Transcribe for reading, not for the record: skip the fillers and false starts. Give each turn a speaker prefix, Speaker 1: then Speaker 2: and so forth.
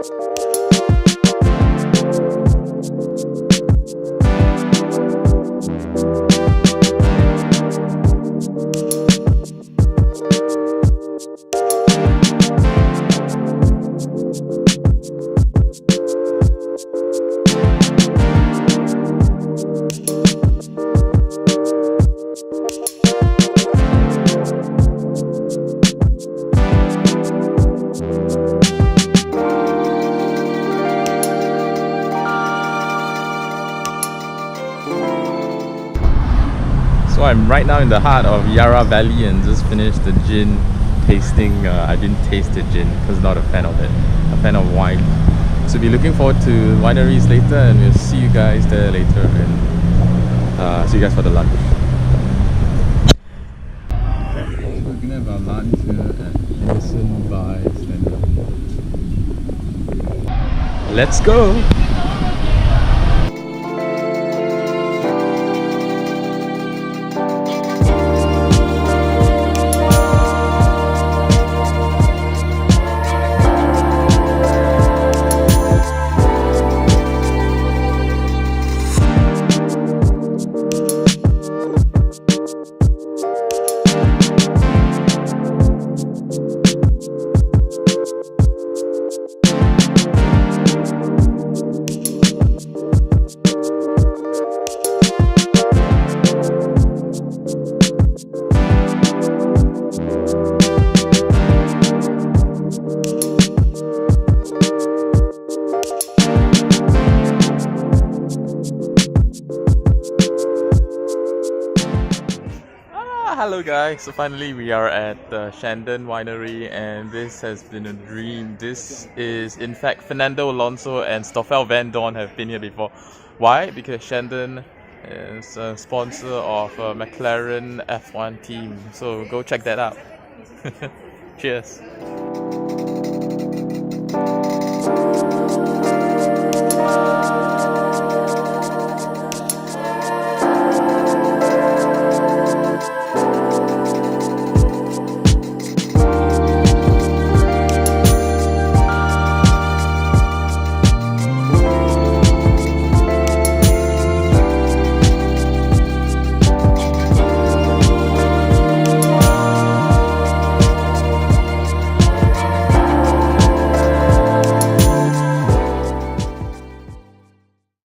Speaker 1: So I'm right now in the heart of Yarra Valley and just finished the gin tasting. I didn't taste the gin because I'm not a fan of it. I'm a fan of wine. So be looking forward to wineries later, and we'll see you guys there later, and see you guys for the lunch. Okay, so we're gonna have our lunch here at Innocent Bystanders. Let's go! Hello guys, so finally we are at the Chandon Winery, and this has been a dream. This is in fact Fernando Alonso and Stoffel Van Dorn have been here before. Why? Because Chandon is a sponsor of a McLaren F1 team, so go check that out. Cheers.